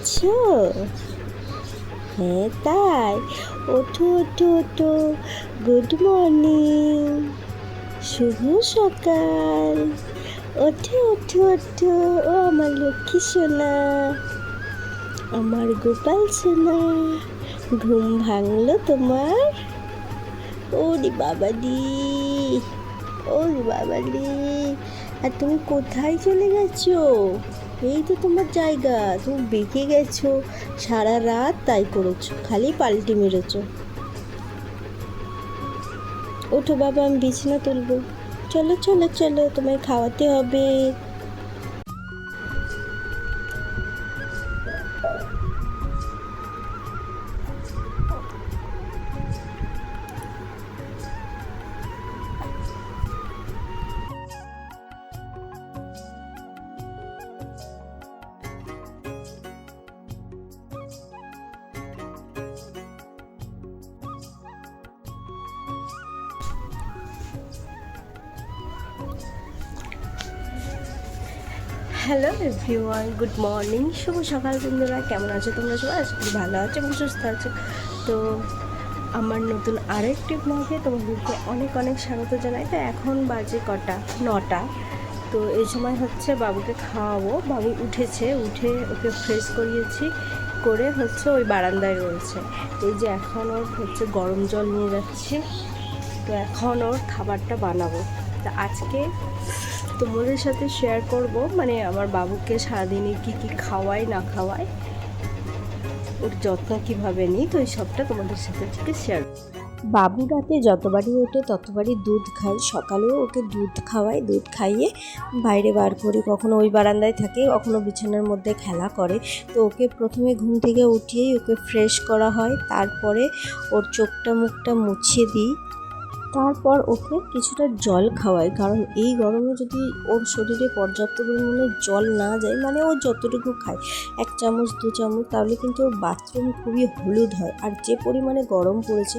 ঘুমাচ্ছো? হ্যাঁ তাই, ওঠো ওঠো ওঠো, গুড মর্নিং, শুভ সকাল, ওঠো ওঠো ওঠো, ও আমার লক্ষ্মী সোনা, আমার গোপাল সোনা, ঘুম ভাঙলো তোমার? ওরে বাবালি, ওরে বাবালি, আর তুমি কোথায় চলে গেছো? এই তো তোমার জায়গা, তুমি বেঁকে গেছো, সারা রাত তাই করেছো, খালি পাল্টি মেরেছো। ওঠো বাবা, আমি বিছানা তুলবো, চলো চলো চলো, তোমায় খাওয়াতে হবে। হ্যালো এভরিওয়ান, গুড মর্নিং, শুভ সকাল বন্ধুরা। কেমন আছো তোমরা সবাই? আশা করি ভালো আছো এবং সুস্থ আছো। তো আমার নতুন আরেকটি ব্লগে তোমাদেরকে অনেক অনেক স্বাগত জানাই। তো এখন বাজে কটা? 9টা। তো এই সময় হচ্ছে বাবুকে খাওয়াবো। বাবু উঠেছে, উঠে ওকে ফ্রেশ করিয়েছি, করে হচ্ছে ওই বারান্দায় রয়েছে। এই যে এখন ওর হচ্ছে গরম জল নিয়ে যাচ্ছি, তো এখন ওর খাবারটা বানাবো। তা আজকে তোমাদের সাথে শেয়ার করব, মানে আমার বাবুকে সারাদিনে কি কি খাওয়াই না খাওয়াই, ওর যত্ন কীভাবে নিই, তো এই সবটা তোমাদের সাথে আজকে শেয়ার। বাবু রাতে যতবারই ওঠে ততবারই দুধ খায়। সকালেও ওকে দুধ খাওয়াই, দুধ খাইয়ে বাইরে বার করি। কখনো ওই বারান্দায় থাকে, কখনো বিছানার মধ্যে খেলা করে। তো ওকে প্রথমে ঘুম থেকে উঠিয়েই ওকে ফ্রেশ করা হয়, তারপরে ওর চোখটা মুখটা মুছিয়ে দিই, তারপর ওকে কিছুটা জল খাওয়াই। কারণ এই গরমে যদি ওর শরীরে পর্যাপ্ত পরিমাণে জল না যায়, মানে ও যতটুকু খায় 1 চামচ 2 চামচ, তাহলে কিন্তু ওর বাথরুম খুবই হলুদ হয়। আর যে পরিমাণে গরম পড়েছে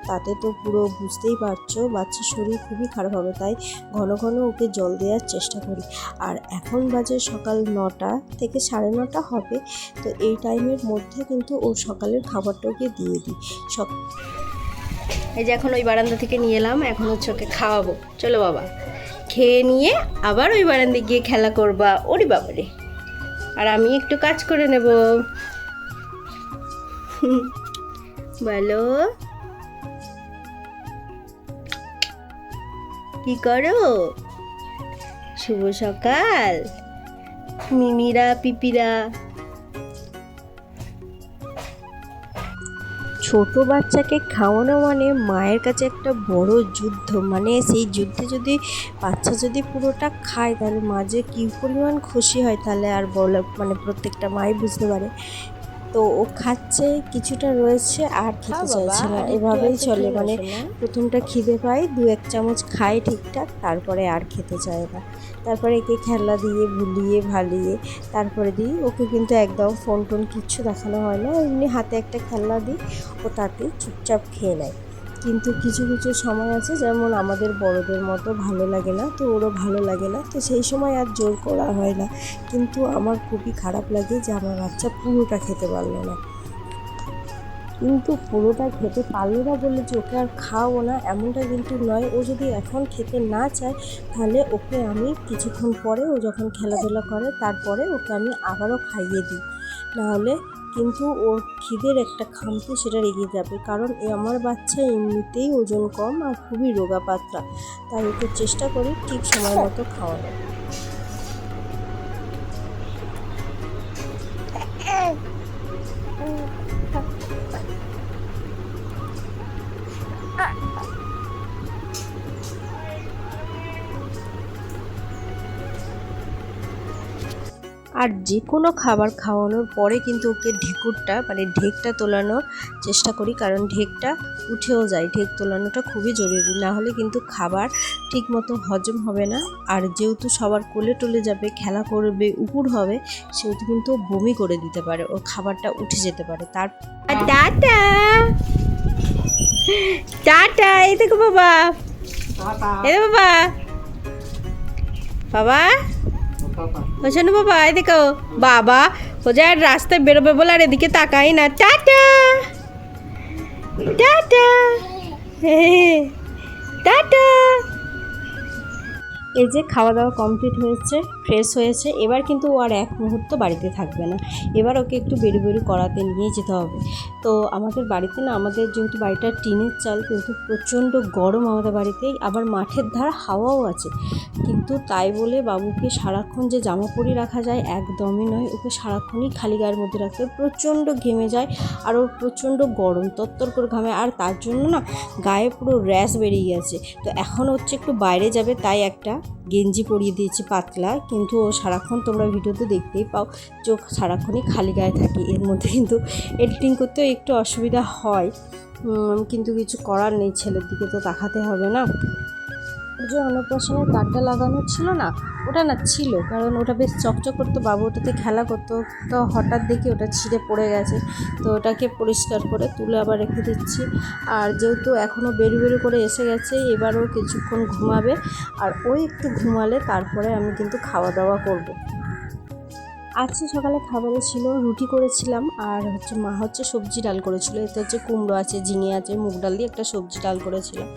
তাতে তো পুরো বুঝতেই পারছো বাচ্চার শরীর খুবই খারাপ হবে। তাই ঘন ঘন ওকে জল দেওয়ার চেষ্টা করি। আর এখন বাজে সকাল 9টা থেকে 9:30 হবে। তো এই টাইমের মধ্যে কিন্তু ওর সকালের খাবারটা ওকে দিয়ে দিই। এই যে এখন ওই বারান্দা থেকে নিয়ে এলাম, এখন হচ্ছে ওকে খাওয়াবো। চলো বাবা, খেয়ে নিয়ে আবার ওই বারান্দায় গিয়ে খেলা করবা। ওরে বাবারে, আর আমি একটু কাজ করে নেব। বলো, কি করো? শুভ সকাল মিমিরা পিপিরা। ছোট বাচ্চাকে খাওয়ানো মানে মায়ের কাছে একটা বড় যুদ্ধ। মানে সেই যুদ্ধে যদি বাচ্চা যদি পুরোটা খায়, তাহলে মা যে কী পরিমাণ খুশি হয়, তাহলে আর বলে মানে প্রত্যেকটা মাই বুঝতে পারে। তো ও খাচ্ছে, কিছুটা রয়েছে আর খেতে চাইছে না, এভাবেই চলে। মানে প্রথমটা খিদে পায়, 2-1 চামচ খায় ঠিকঠাক, তারপরে আর খেতে চায় না। তারপরে একে খেলা দিয়ে ভুলিয়ে ভালিয়ে তারপরে দিই। ওকে কিন্তু একদম ফোন টোন কিচ্ছু দেখানো হয় না, এমনি হাতে একটা খেলনা দিই, ও তাতেই চুপচাপ খেয়ে নেয়। কিন্তু কিছু কিছু সময় আছে, যেমন আমাদের বড়দের মতো ভালো লাগে না, তো ওরও ভালো লাগে না, তো সেই সময় আর জোর করা হয় না। কিন্তু আমার খুবই খারাপ লাগে যে আমার বাচ্চা পুরোটা খেতে পারলো না। কিন্তু পুরোটা খেতে পারলো না বলে যে ওকে আর খাওয়াবো না, এমনটা কিন্তু নয়। ও যদি এখন খেতে না চায়, তাহলে ওকে আমি কিছুক্ষণ পরে, ও যখন খেলাধুলা করে তারপরে ওকে আমি আবারও খাইয়ে দিই। নাহলে কিন্তু ওর খিদের একটা খামতি সেটা রেগে যাবে। কারণ আমার বাচ্চা এমনিতেই ওজন কম আর খুবই রোগা পাতলা, তাই ওকে চেষ্টা করি ঠিক সময় মতো খাওয়ানো। আর যে কোনো খাবার খাওয়ানোর পরে কিন্তু ওকে ঢেকুরটা মানে ঢেকটা তোলানোর চেষ্টা করি, কারণ ঢেকটা উঠেও যায়। ঢেক তোলানোটা খুবই জরুরি, না হলে কিন্তু খাবার ঠিক মতো হজম হবে না। আর যেহেতু সবার কোলে টোলে যাবে, খেলা করবে, উপুর হবে, সেহেতু কিন্তু বমি করে দিতে পারে, ওর খাবারটা উঠে যেতে পারে। তার টাটা টাটা, এই দেখো বাবা, এই বাবা, বাবা, শোনো বাবা, এই দেখো বাবা, ও যে আর রাস্তায় বেরোবে বলে আর এদিকে তাকাই না। Tata tata tata. এই যে খাওয়া দাওয়া কমপ্লিট হয়েছে, ফ্রেশ হয়েছে, এবার কিন্তু ও আর এক মুহূর্ত বাড়িতে থাকবে না। এবার ওকে একটু বেরু করাতে নিয়ে যেতে হবে। তো আমাদের বাড়িতে না, আমাদের যেহেতু বাড়িটা টিনের চাল, কিন্তু প্রচণ্ড গরম আমাদের বাড়িতে, আবার মাঠের ধার হাওয়াও আছে, কিন্তু তাই বলে বাবুকে সারাক্ষণ যে জামা পরিয়ে রাখা যায় একদমই নয়। ওকে সারাক্ষণই খালি গায়ের মধ্যে রাখতে হয়, প্রচণ্ড ঘেমে যায় আর ওর প্রচণ্ড গরম, তত্তর করে ঘামে, আর তার জন্য না গায়ে পুরো র্যাশ বেরিয়ে গেছে। তো এখন হচ্ছে একটু বাইরে যাবে, তাই একটা গেঞ্জি পরিয়ে দিয়েছি পাতলা, কিন্তু ও সারাক্ষণ তোমরা ভিডিওতে দেখতেই পাও চোখ সারাক্ষণই খালি গায়ে থাকে। এর মধ্যে কিন্তু এডিটিং করতেও একটু অসুবিধা হয়, কিন্তু কিছু করার নেই, ছেলের দিকে তো তাকাতে হবে না। যে অন্নপ্রাশনের কার্ডটা লাগানো ছিল না, ওটা না ছিল, কারণ ওটা বেশ চকচক করতো, বাবু ওটাতে খেলা করতো, তো হঠাৎ দেখি ওটা ছিঁড়ে পড়ে গেছে। তো ওটাকে পরিষ্কার করে তুলে আবার রেখে দিচ্ছি। আর যেহেতু এখনও বেরু করে এসে গেছে, এবারও কিছুক্ষণ ঘুমাবে, আর ওই একটু ঘুমালে তারপরে আমি কিন্তু খাওয়া দাওয়া করব। আজকে সকালে খাবারে ছিল রুটি করেছিলাম, আর হচ্ছে মা হচ্ছে সবজি ডাল করেছিল। এতে হচ্ছে কুমড়ো আছে, ঝিঙে আছে, মুগ ডাল দিয়ে একটা সবজি ডাল করেছিলাম।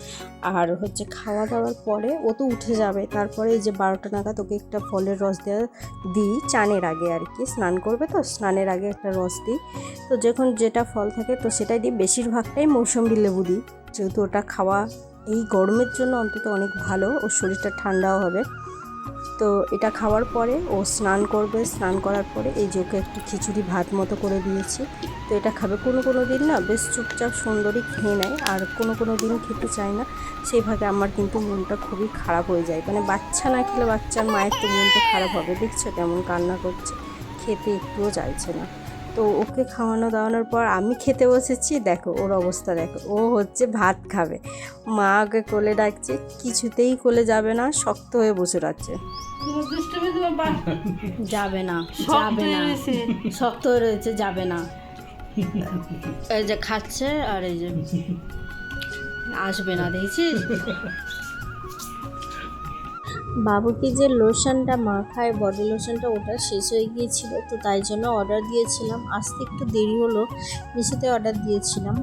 আর হচ্ছে খাওয়া দাওয়ার পরে ও তো উঠে যাবে, তারপরে এই যে 12টা নাগাদ ওকে একটা ফলের রস দিই চানের আগে আর কি, স্নান করবে তো স্নানের আগে একটা রস দিই। তো যখন যেটা ফল থাকে তো সেটাই দিই, বেশিরভাগটাই মৌসুম্বি লেবু দিই, যেহেতু ওটা খাওয়া এই গরমের জন্য অন্তত অনেক ভালো, ওর শরীরটা ঠান্ডাও হবে। তো এটা খাওয়ার পরে ও স্নান করবে, স্নান করার পরে এই যে ওকে একটু খিচুড়ি ভাত মতো করে দিয়েছি। তো এটা খাবে। কোনো দিন না বেশ চুপচাপ সুন্দরই খেয়ে নেয়, আর কোনো দিন খেতে চায় না। সেইভাবে আমার কিন্তু মনটা খুবই খারাপ হয়ে যায়, মানে বাচ্চা না খেলে বাচ্চার মায়ের তো মনটা খারাপ হবে। দেখছো কেমন কান্না করছে, খেতে একটুও চাইছে না। তো ওকে খাওয়ানো দাওয়ানোর পর আমি খেতে বসেছি, দেখো ওর অবস্থা দেখো, ও হচ্ছে ভাত খাবে, মা ওকে কোলে ডাকছে, কিছুতেই কোলে যাবে না, শক্ত হয়ে বসে রাখছে। যাবে না, যাবে না, শক্ত হয়ে রয়েছে, যাবে না। এই যে খাচ্ছে আর এই যে আসবে না, দেখছিস। বাবুকে যে লোশনটা মাখায়, বডি লোশনটা, ওটা শেষ হয়ে গিয়েছিল, তো তাই জন্য অর্ডার দিয়েছিলাম। আসতে একটু দেরি হলো, মিশোতে অর্ডার দিয়েছিলাম।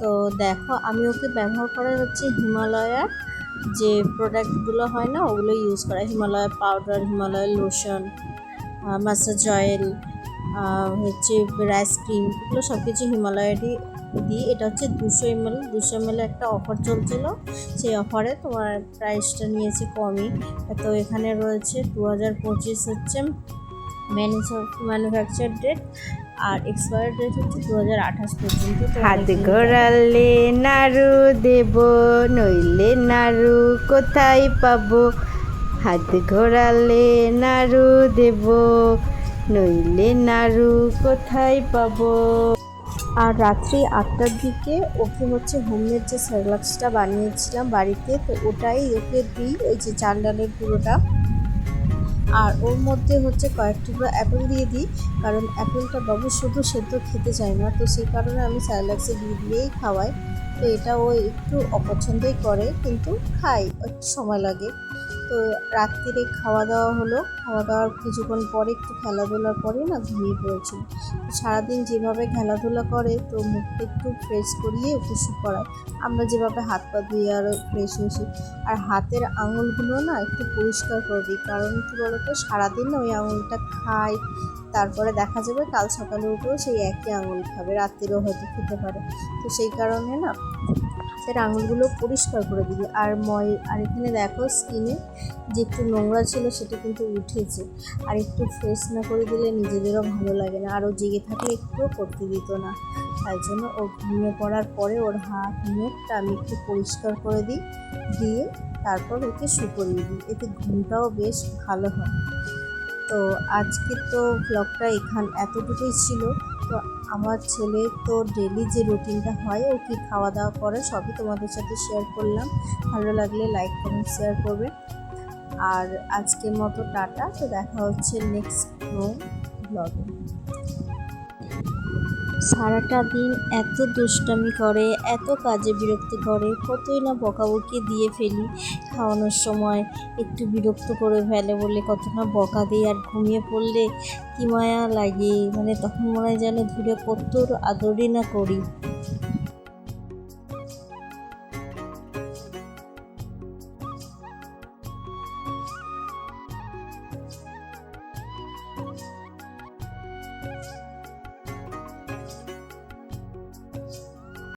তো দেখো আমি ওকে ব্যবহার করা হচ্ছে হিমালয়ার যে প্রোডাক্টগুলো হয় না, ওগুলো ইউজ করা, Himalaya powder, Himalaya lotion, massage oil, হচ্ছে রাইস ক্রিম, এগুলো সব কিছু হিমালয়েরই দিই। এটা হচ্ছে 200 ml একটা অফার চলছিল, সেই অফারে তোমার প্রাইসটা নিয়েছে কমই। তো এখানে রয়েছে 2025 হচ্ছে ম্যানুফ্যাকচার ডেট, আর এক্সপায়ার ডেট হচ্ছে 2028 পর্যন্ত। হাত ঘোরালে নাড়ু দেব, নইলে নাড়ু কোথায় পাবো, হাত ঘোরালে নাড়ু দেব, নইলে নাড়ু কোথায় পাবো। আর রাত্রি 8টার দিকে ওকে হচ্ছে হোমমেড যে স্যালাক্সটা বানিয়েছিলাম বাড়িতে, তো ওটাই ওকে দিই, ওই যে চাল ডালের গুঁড়োটা, আর ওর মধ্যে হচ্ছে কয়েক টুকরো অ্যাপেল দিয়ে দিই, কারণ অ্যাপেলটা বাবু শুধু সেদ্ধ খেতে চায় না, তো সেই কারণে আমি স্যালাক্সে দিয়েই খাওয়াই। তো এটা ও একটু অপছন্দই করে, কিন্তু খাই, একটু সময় লাগে। তো রাত্রিরে খাওয়া দাওয়া হলো, খাওয়া দাওয়ার কিছুক্ষণ পরে একটু খেলাধুলার পরে না ঘুমিয়ে পড়েছিল। সারাদিন যেভাবে খেলাধুলা করে, তো মুখটা একটু ফ্রেশ করিয়ে ওকে করায়, আমরা যেভাবে হাত পা ধুয়ে আরও ফ্রেশ হয়েছি। আর হাতের আঙুলগুলো না একটু পরিষ্কার করে দিই, কারণ কী বলতো সারাদিন ওই আঙুলটা খায়, তারপরে দেখা যাবে কাল সকালে উঠেও সেই একই আঙুল খাবে, রাত্রিরেও হয়তো খেতে পারে। তো সেই কারণে না হাতের আঙুলগুলো পরিষ্কার করে দিই। আর এখানে দেখো স্কিনে যে একটু নোংরা ছিল সেটা কিন্তু উঠেছে, আর একটু ফ্রেশ না করে দিলে নিজেদেরও ভালো লাগে না, আরও জেগে থাকলে একটুও করতে দিত না। তাই জন্য ও ঘুমিয়ে পড়ার পরে ওর হাত মুখটা আমি একটু পরিষ্কার করে দিই, দিয়ে তারপর ওকে করিয়ে দিই, এতে ঘুমটাও বেশ ভালো হয়। তো আজকে তো ব্লগটা এতটুকুই ছিল। তো আমার ছেলে তো ডেলি যে রুটিনটা হয়, ও কি খাওয়া দাওয়া করে সবই তোমাদের সাথে শেয়ার করলাম। ভালো লাগলে লাইক কমেন্ট শেয়ার করবে। আর আজকের মতো টাটা, তো দেখা হচ্ছে নেক্সট ব্লগে। সারাটা দিন এত দুষ্টামি করে, এত কাজে বিরক্ত করে, কতই না বকাবকি দিয়ে ফেলি। খাওয়ানোর সময় একটু বিরক্ত করে ফেলে বলে কত না বকা দিই, আর ঘুমিয়ে পড়লে কি মায়া লাগে, মানে তখন মনে হয় যেন ধীরে কত আদরই না করি।